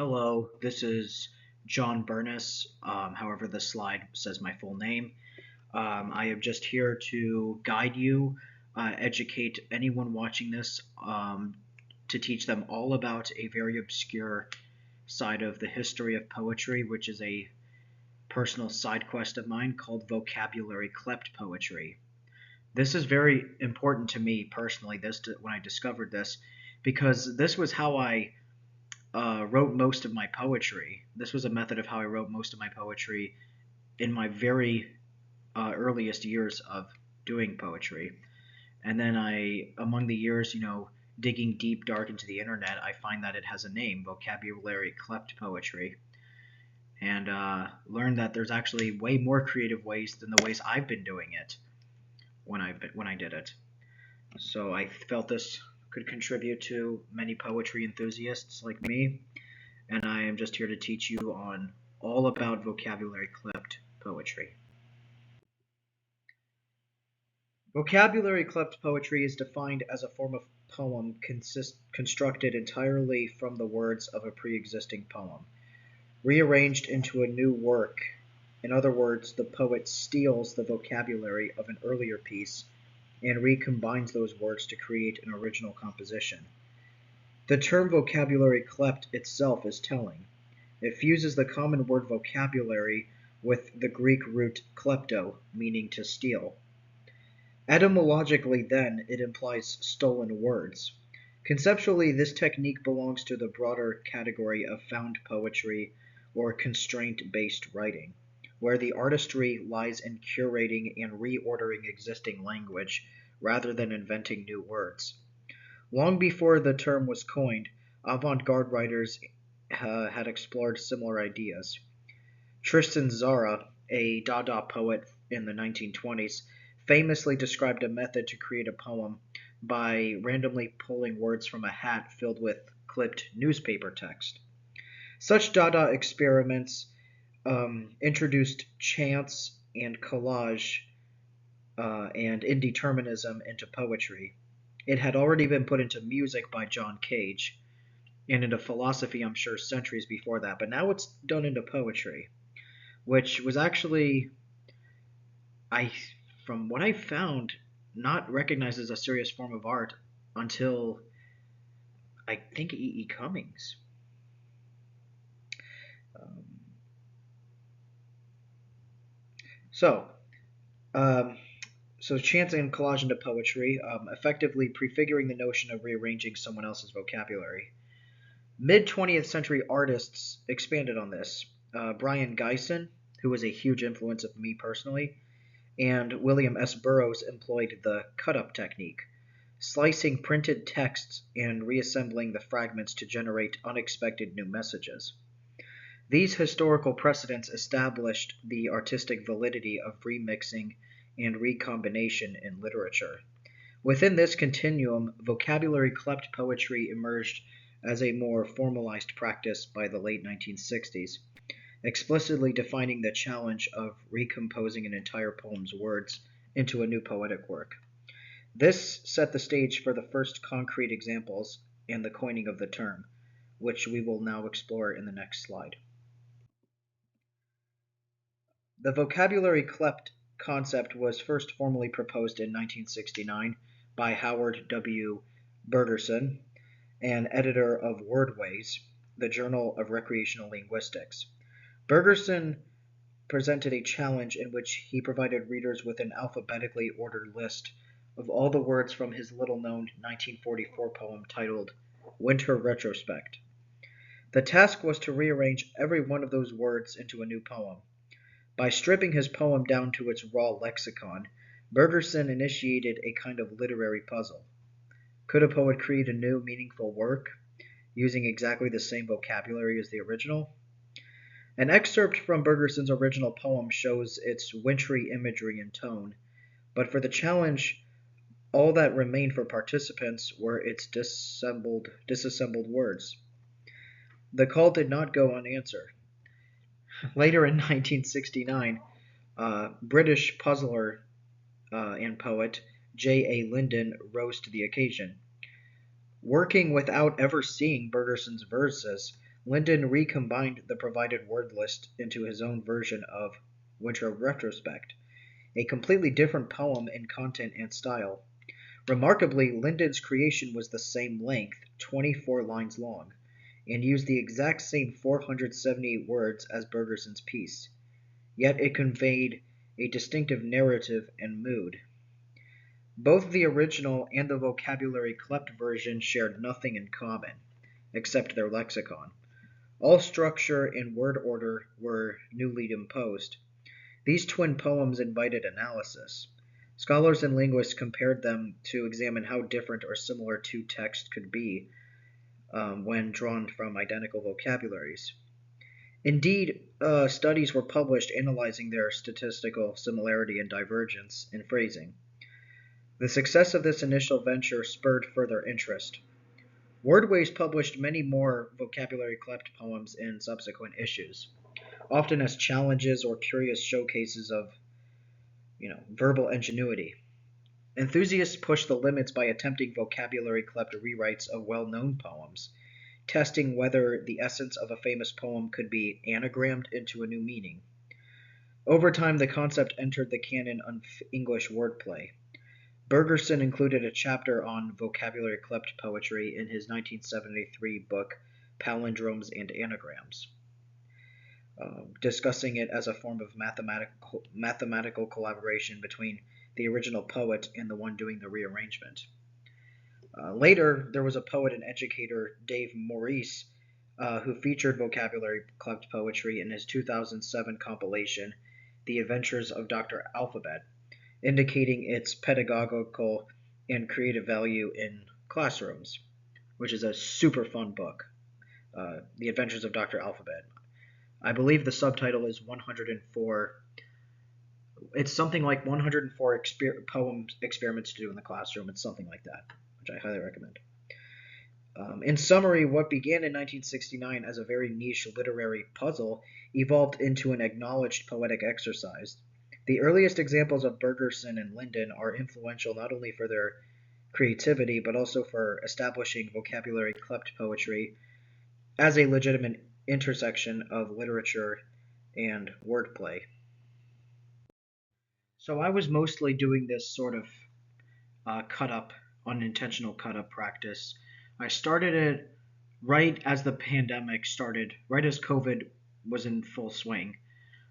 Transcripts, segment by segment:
Hello, this is John Burness. However, the slide says my full name. I am just here to guide you, educate anyone watching this, to teach them all about a very obscure side of the history of poetry, which is a personal side quest of mine called Vocabularyclept poetry. This is very important to me personally. When I discovered this, because this was how I wrote most of my poetry. This was a method of how I wrote most of my poetry in my very earliest years of doing poetry. And then among the years, digging deep, dark into the internet, I find that it has a name, Vocabularyclept poetry, and learned that there's actually way more creative ways than the ways I've been doing it when I did it. So I felt this could contribute to many poetry enthusiasts like me, and I am just here to teach you on all about Vocabularyclept poetry. Vocabularyclept poetry is defined as a form of poem constructed entirely from the words of a pre-existing poem, rearranged into a new work. In other words, the poet steals the vocabulary of an earlier piece and recombines those words to create an original composition. The term vocabularyclept itself is telling. It fuses the common word vocabulary with the Greek root klepto, meaning to steal. Etymologically, then, it implies stolen words. Conceptually, this technique belongs to the broader category of found poetry or constraint-based writing, where the artistry lies in curating and reordering existing language rather than inventing new words. Long before the term was coined, avant-garde writers had explored similar ideas. Tristan Tzara, a Dada poet in the 1920s, famously described a method to create a poem by randomly pulling words from a hat filled with clipped newspaper text. Such Dada experiments introduced chance and collage and indeterminism into poetry. It had already been put into music by John Cage, and into philosophy, I'm sure, centuries before that, but now it's done into poetry, which was actually, from what I found, not recognized as a serious form of art until I think E. E. Cummings. Um, so, um, so chance and collage into poetry, effectively prefiguring the notion of rearranging someone else's vocabulary. Mid-20th century artists expanded on this. Brian Gysin, who was a huge influence of me personally, and William S. Burroughs employed the cut-up technique, slicing printed texts and reassembling the fragments to generate unexpected new messages. These historical precedents established the artistic validity of remixing and recombination in literature. Within this continuum, vocabularyclept poetry emerged as a more formalized practice by the late 1960s, explicitly defining the challenge of recomposing an entire poem's words into a new poetic work. This set the stage for the first concrete examples and the coining of the term, which we will now explore in the next slide. The vocabularyclept concept was first formally proposed in 1969 by Howard W. Bergerson, an editor of Wordways, the Journal of Recreational Linguistics. Bergerson presented a challenge in which he provided readers with an alphabetically ordered list of all the words from his little-known 1944 poem titled Winter Retrospect. The task was to rearrange every one of those words into a new poem. By stripping his poem down to its raw lexicon, Bergerson initiated a kind of literary puzzle. Could a poet create a new, meaningful work using exactly the same vocabulary as the original? An excerpt from Bergerson's original poem shows its wintry imagery and tone, but for the challenge, all that remained for participants were its disassembled words. The call did not go unanswered. Later in 1969, British puzzler and poet J. A. Lindon rose to the occasion. Working without ever seeing Bergerson's verses, Lindon recombined the provided word list into his own version of Winter Retrospect, a completely different poem in content and style. Remarkably, Lindon's creation was the same length, 24 lines long, and used the exact same 478 words as Bergerson's piece. Yet it conveyed a distinctive narrative and mood. Both the original and the Vocabularyclept version shared nothing in common, except their lexicon. All structure and word order were newly imposed. These twin poems invited analysis. Scholars and linguists compared them to examine how different or similar two texts could be when drawn from identical vocabularies. Indeed, studies were published analyzing their statistical similarity and divergence in phrasing. The success of this initial venture spurred further interest. Wordways published many more Vocabularyclept poems in subsequent issues, often as challenges or curious showcases of, verbal ingenuity. Enthusiasts pushed the limits by attempting Vocabularyclept rewrites of well-known poems, testing whether the essence of a famous poem could be anagrammed into a new meaning. Over time, the concept entered the canon of English wordplay. Bergerson included a chapter on Vocabularyclept poetry in his 1973 book Palindromes and Anagrams, discussing it as a form of mathematical collaboration between the original poet and the one doing the rearrangement. Later, there was a poet and educator, Dave Morice, who featured Vocabularyclept poetry in his 2007 compilation, The Adventures of Dr. Alphabet, indicating its pedagogical and creative value in classrooms, which is a super fun book, The Adventures of Dr. Alphabet. I believe the subtitle is 104. It's something like 104 poem experiments to do in the classroom. It's something like that, which I highly recommend. In summary, what began in 1969 as a very niche literary puzzle evolved into an acknowledged poetic exercise. The earliest examples of Bergerson and Lindon are influential not only for their creativity, but also for establishing Vocabularyclept poetry as a legitimate intersection of literature and wordplay. So I was mostly doing this sort of unintentional cut-up practice. I started it right as the pandemic started, right as COVID was in full swing.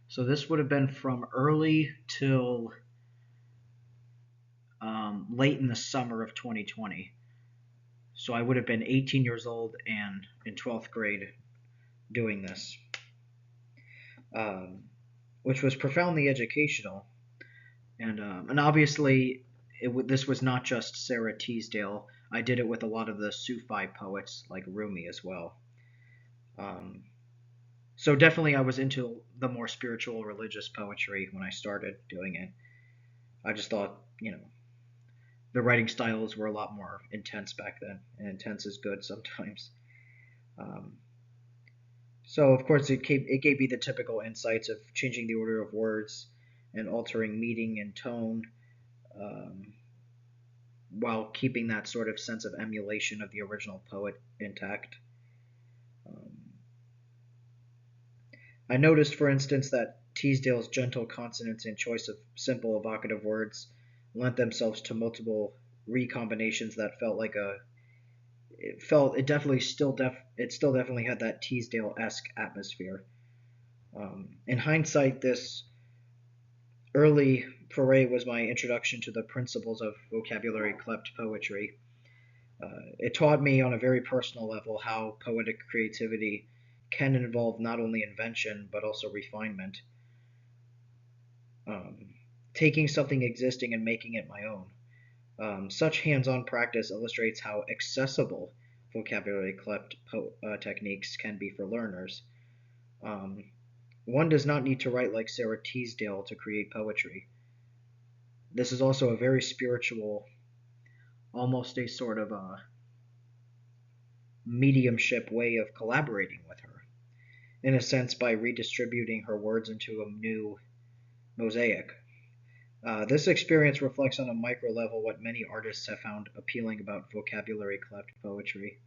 So this would have been from early till late in the summer of 2020. So I would have been 18 years old and in 12th grade doing this, which was profoundly educational. And obviously, this was not just Sarah Teasdale. I did it with a lot of the Sufi poets like Rumi as well. So definitely I was into the more spiritual religious poetry when I started doing it. I just thought, the writing styles were a lot more intense back then, and intense is good sometimes. So of course it gave me the typical insights of changing the order of words and altering meaning and tone, while keeping that sort of sense of emulation of the original poet intact. I noticed, for instance, that Teasdale's gentle consonants and choice of simple evocative words lent themselves to multiple recombinations that felt like it still definitely had that Teasdale-esque atmosphere. In hindsight, this early foray was my introduction to the principles of Vocabularyclept poetry. It taught me on a very personal level how poetic creativity can involve not only invention but also refinement. Taking something existing and making it my own. Such hands-on practice illustrates how accessible Vocabularyclept techniques can be for learners. One does not need to write like Sarah Teasdale to create poetry. This is also a very spiritual, almost a sort of a mediumship way of collaborating with her, in a sense by redistributing her words into a new mosaic. This experience reflects on a micro level what many artists have found appealing about Vocabularyclept poetry.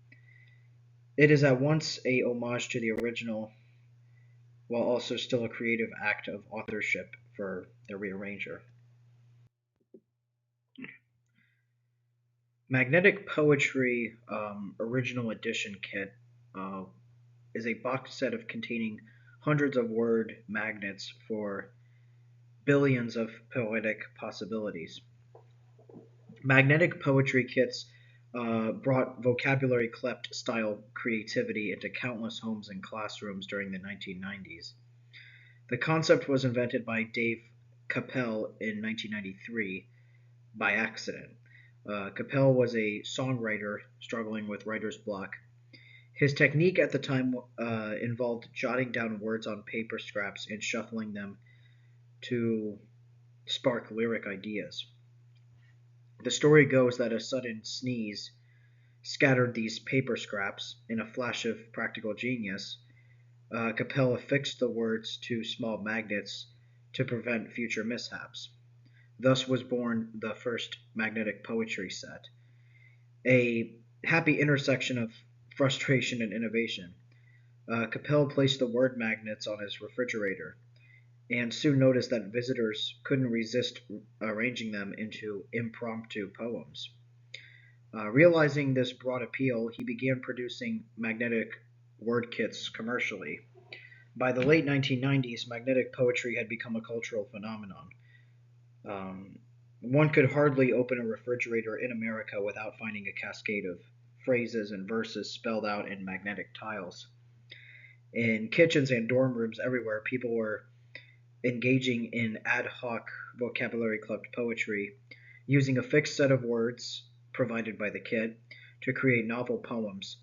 It is at once a homage to the original, while also still a creative act of authorship for the rearranger. Magnetic Poetry Original Edition Kit uh, is a box set of containing hundreds of word magnets for billions of poetic possibilities. Magnetic poetry kits brought Vocabularyclept style creativity into countless homes and classrooms during the 1990s. The concept was invented by Dave Capel in 1993 by accident. Capel was a songwriter struggling with writer's block. His technique at the time involved jotting down words on paper scraps and shuffling them to spark lyric ideas. The story goes that a sudden sneeze scattered these paper scraps. In a flash of practical genius, Capel affixed the words to small magnets to prevent future mishaps. Thus was born the first magnetic poetry set, a happy intersection of frustration and innovation. Capel placed the word magnets on his refrigerator and soon noticed that visitors couldn't resist arranging them into impromptu poems. Realizing this broad appeal, he began producing magnetic word kits commercially. By the late 1990s, magnetic poetry had become a cultural phenomenon. Um, One could hardly open a refrigerator in America without finding a cascade of phrases and verses spelled out in magnetic tiles. In kitchens and dorm rooms everywhere, people were engaging in ad hoc Vocabularyclept poetry, using a fixed set of words provided by the kit to create novel poems.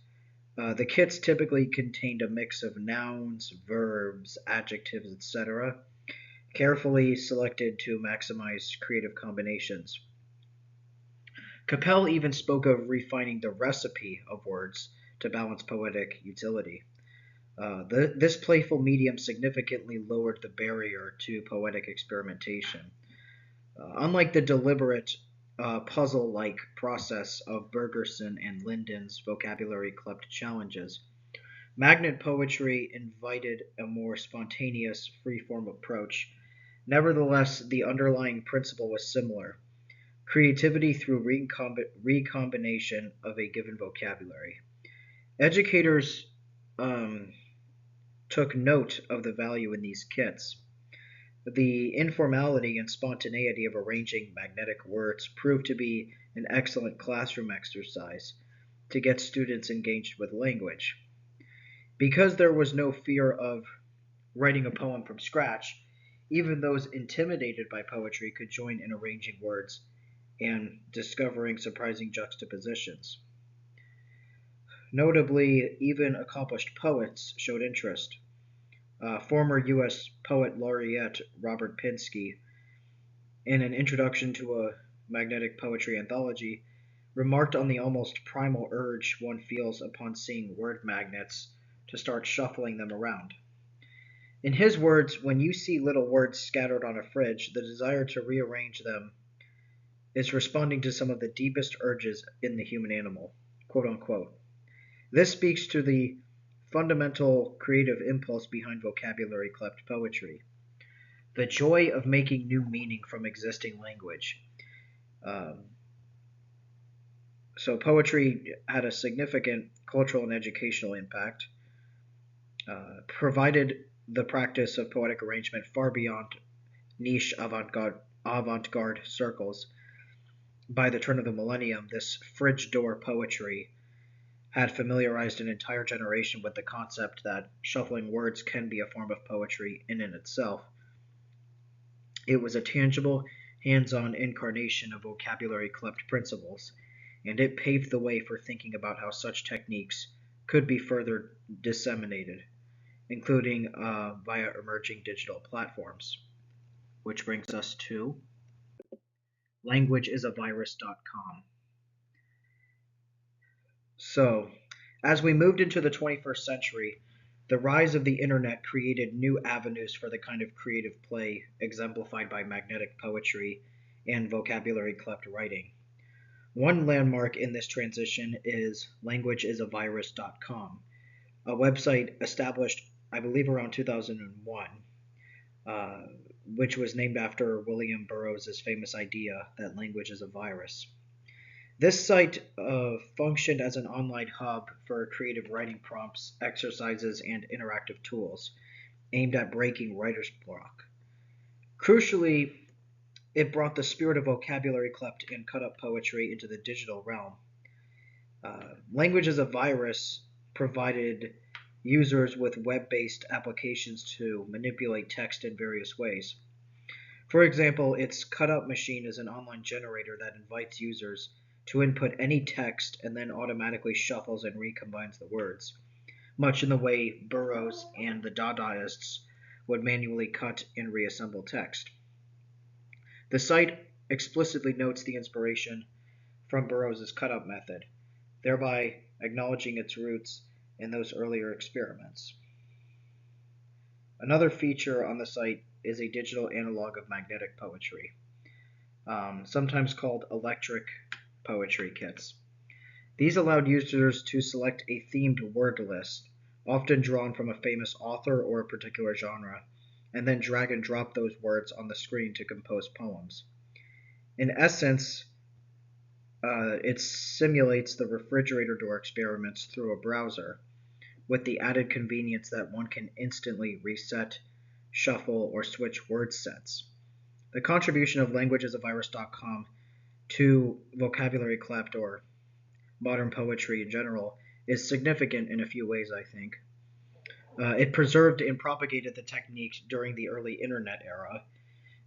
The kits typically contained a mix of nouns, verbs, adjectives, etc., carefully selected to maximize creative combinations. Capel even spoke of refining the recipe of words to balance poetic utility. This playful medium significantly lowered the barrier to poetic experimentation. Unlike the deliberate, puzzle like process of Bergerson and Lindon's Vocabularyclept challenges, magnet poetry invited a more spontaneous, free-form approach. Nevertheless, the underlying principle was similar: creativity through recombination of a given vocabulary. Educators um, took note of the value in these kits. The informality and spontaneity of arranging magnetic words proved to be an excellent classroom exercise to get students engaged with language. Because there was no fear of writing a poem from scratch, even those intimidated by poetry could join in arranging words and discovering surprising juxtapositions. Notably, even accomplished poets showed interest. Former U.S. Poet Laureate Robert Pinsky, in an introduction to a magnetic poetry anthology, remarked on the almost primal urge one feels upon seeing word magnets to start shuffling them around. In his words, when you see little words scattered on a fridge, the desire to rearrange them is responding to some of the deepest urges in the human animal, quote unquote. This speaks to the fundamental creative impulse behind Vocabularyclept poetry: the joy of making new meaning from existing language. Um, so, poetry had a significant cultural and educational impact, provided the practice of poetic arrangement far beyond niche avant-garde circles. By the turn of the millennium, this fridge door poetry had familiarized an entire generation with the concept that shuffling words can be a form of poetry in and itself. It was a tangible, hands-on incarnation of Vocabularyclept principles, and it paved the way for thinking about how such techniques could be further disseminated, including via emerging digital platforms. Which brings us to languageIsavirus.com. So, as we moved into the 21st century, the rise of the internet created new avenues for the kind of creative play exemplified by magnetic poetry and Vocabularyclept writing. One landmark in this transition is languageisavirus.com, a website established, I believe, around 2001, uh, which was named after William Burroughs' famous idea that language is a virus. This site functioned as an online hub for creative writing prompts, exercises, and interactive tools aimed at breaking writer's block. Crucially, it brought the spirit of Vocabularyclept and cut-up poetry into the digital realm. Language as a Virus provided users with web-based applications to manipulate text in various ways. For example, its cut-up machine is an online generator that invites users to input any text and then automatically shuffles and recombines the words, much in the way Burroughs and the Dadaists would manually cut and reassemble text. The site explicitly notes the inspiration from Burroughs' cut-up method, thereby acknowledging its roots in those earlier experiments. Another feature on the site is a digital analog of magnetic poetry, sometimes called electric poetry kits. These allowed users to select a themed word list, often drawn from a famous author or a particular genre, and then drag and drop those words on the screen to compose poems. In essence, it simulates the refrigerator door experiments through a browser, with the added convenience that one can instantly reset, shuffle, or switch word sets. The contribution of languageasavirus.com to Vocabularyclept or modern poetry in general is significant in a few ways, I think. It preserved and propagated the technique during the early internet era,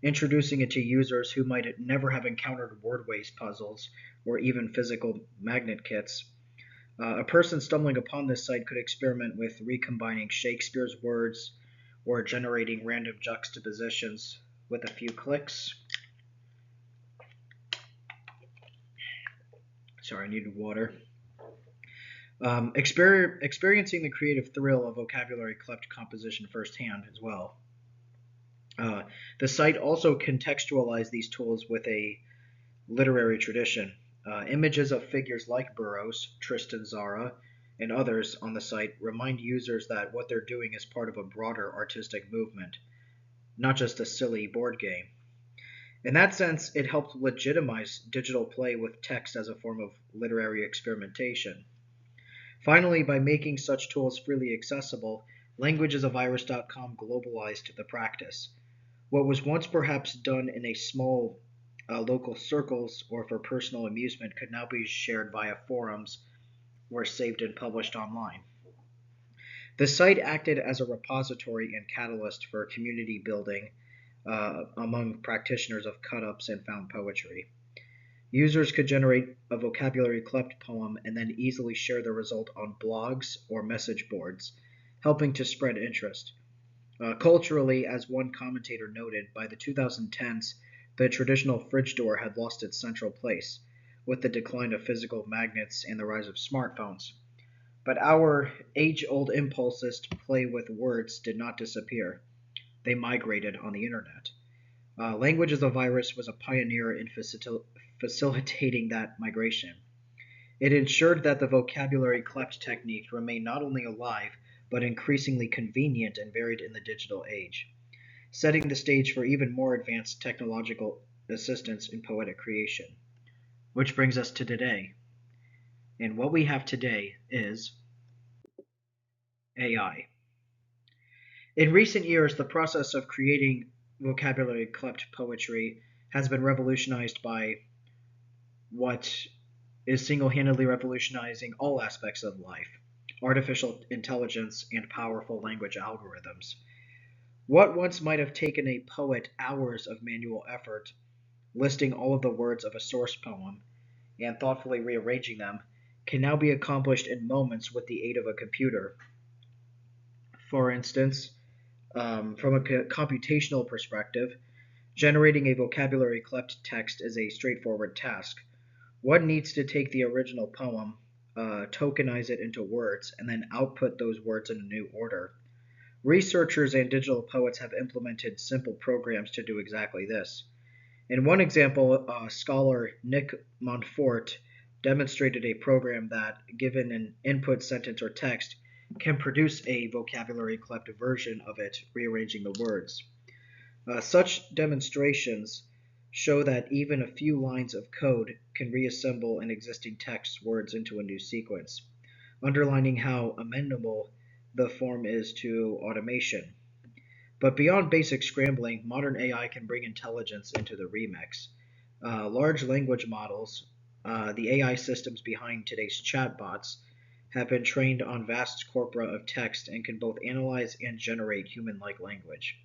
introducing it to users who might never have encountered wordways puzzles or even physical magnet kits. A person stumbling upon this site could experiment with recombining Shakespeare's words or generating random juxtapositions with a few clicks. Sorry, I needed water. Experiencing the creative thrill of Vocabularyclept composition firsthand as well. The site also contextualized these tools with a literary tradition. Images of figures like Burroughs, Tristan Tzara, and others on the site remind users that what they're doing is part of a broader artistic movement, not just a silly board game. In that sense, it helped legitimize digital play with text as a form of literary experimentation. Finally, by making such tools freely accessible, languageasavirus.com globalized the practice. What was once perhaps done in a small local circles or for personal amusement could now be shared via forums or saved and published online. The site acted as a repository and catalyst for community building among practitioners of cut-ups and found poetry. Users could generate a Vocabularyclept poem and then easily share the result on blogs or message boards, helping to spread interest. Culturally, as one commentator noted, by the 2010s, the traditional fridge door had lost its central place, with the decline of physical magnets and the rise of smartphones. But our age-old impulses to play with words did not disappear. They migrated on the internet. Language as a Virus was a pioneer in facilitating that migration. It ensured that the Vocabularyclept technique remained not only alive, but increasingly convenient and varied in the digital age, setting the stage for even more advanced technological assistance in poetic creation. Which brings us to today. And what we have today is AI. In recent years, the process of creating Vocabularyclept poetry has been revolutionized by what is single-handedly revolutionizing all aspects of life: artificial intelligence and powerful language algorithms. What once might have taken a poet hours of manual effort, listing all of the words of a source poem and thoughtfully rearranging them, can now be accomplished in moments with the aid of a computer. For instance, from a computational perspective, generating a Vocabularyclept text is a straightforward task. One needs to take the original poem, tokenize it into words, and then output those words in a new order. Researchers and digital poets have implemented simple programs to do exactly this. In one example, scholar Nick Montfort demonstrated a program that, given an input sentence or text, can produce a vocabulary-clept version of it, rearranging the words. Such demonstrations show that even a few lines of code can reassemble an existing text words into a new sequence, underlining how amenable the form is to automation. But beyond basic scrambling, modern AI can bring intelligence into the remix. Large language models, the AI systems behind today's chatbots, have been trained on vast corpora of text and can both analyze and generate human-like language.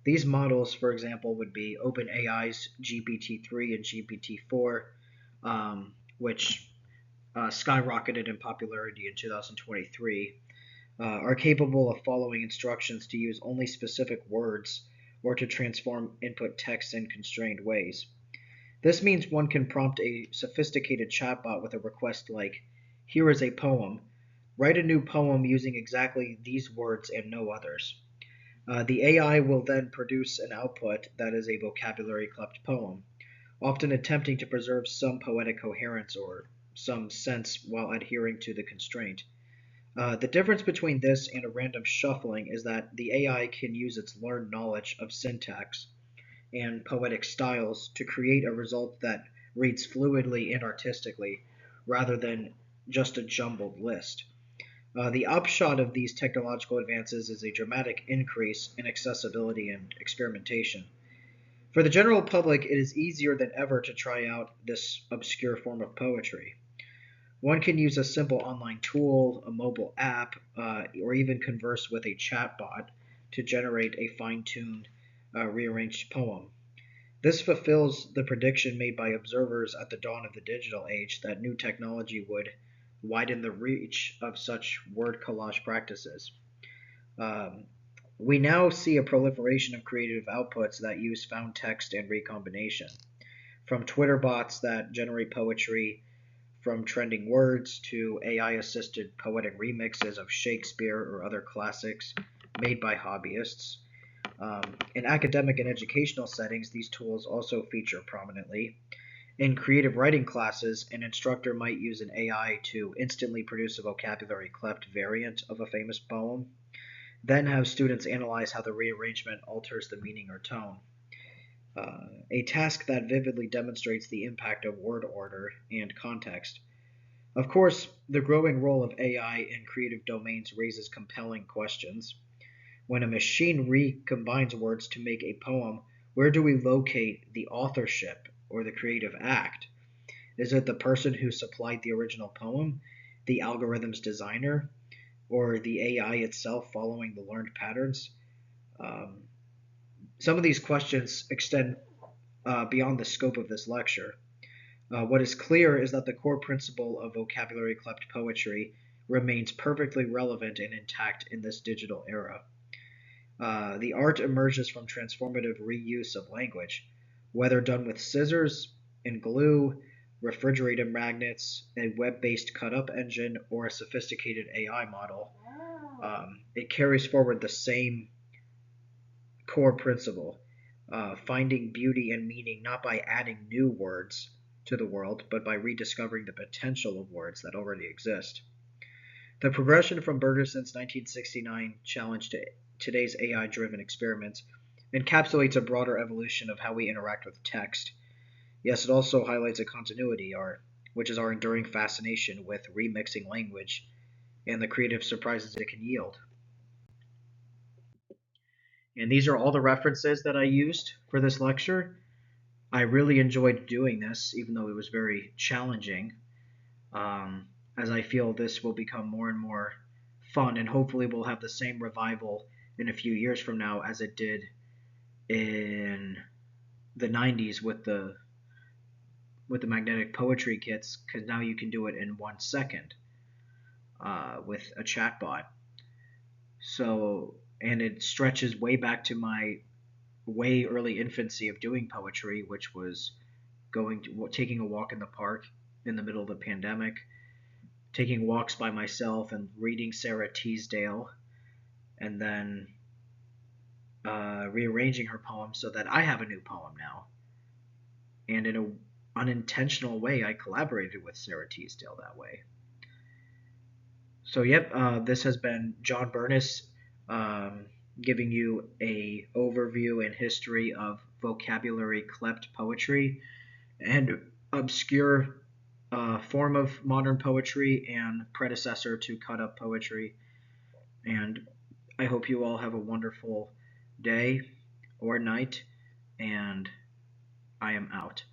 These models, for example, would be OpenAI's GPT-3 and GPT-4, which skyrocketed in popularity in 2023, are capable of following instructions to use only specific words or to transform input text in constrained ways. This means one can prompt a sophisticated chatbot with a request like, "Here is a poem. Write a new poem using exactly these words and no others." The AI will then produce an output that is a vocabulary-clept poem, often attempting to preserve some poetic coherence or some sense while adhering to the constraint. The difference between this and a random shuffling is that the AI can use its learned knowledge of syntax and poetic styles to create a result that reads fluidly and artistically, rather than just a jumbled list. The upshot of these technological advances is a dramatic increase in accessibility and experimentation. For the general public, it is easier than ever to try out this obscure form of poetry. One can use a simple online tool, a mobile app, or even converse with a chatbot to generate a fine-tuned, rearranged poem. This fulfills the prediction made by observers at the dawn of the digital age that new technology would widen the reach of such word collage practices. Um, we now see a proliferation of creative outputs that use found text and recombination, from Twitter bots that generate poetry from trending words to AI-assisted poetic remixes of Shakespeare or other classics made by hobbyists. In academic and educational settings, these tools also feature prominently. In creative writing classes, an instructor might use an AI to instantly produce a vocabulary-clept variant of a famous poem, then have students analyze how the rearrangement alters the meaning or tone. A task that vividly demonstrates the impact of word order and context. Of course, the growing role of AI in creative domains raises compelling questions. When a machine recombines words to make a poem, where do we locate the authorship or the creative act? Is it the person who supplied the original poem, the algorithm's designer, or the AI itself following the learned patterns? Um, some of these questions extend beyond the scope of this lecture. What is clear is that the core principle of vocabulary-clept poetry remains perfectly relevant and intact in this digital era. The art emerges from transformative reuse of language, whether done with scissors and glue, refrigerator magnets, a web-based cut-up engine, or a sophisticated AI model. It carries forward the same core principle, finding beauty and meaning not by adding new words to the world, but by rediscovering the potential of words that already exist. The progression from Bergerson's 1969 challenge to today's AI-driven experiments encapsulates a broader evolution of how we interact with text. Yes, it also highlights a continuity, which is our enduring fascination with remixing language and the creative surprises it can yield. And these are all the references that I used for this lecture. I really enjoyed doing this, even though it was very challenging, as I feel this will become more and more fun, and hopefully will have the same revival in a few years from now as it did in the 90s with the magnetic poetry kits, because now you can do it in 1 second with a chatbot. So, and it stretches way back to my way early infancy of doing poetry, which was taking a walk in the park in the middle of the pandemic, taking walks by myself and reading Sarah Teasdale, and then rearranging her poem so that I have a new poem now. and in an unintentional way, I collaborated with Sarah Teasdale that way. So, yep, this has been John Burness giving you a overview and history of vocabulary-clept poetry and obscure form of modern poetry and predecessor to cut-up poetry. And I hope you all have a wonderful day or night, and I am out.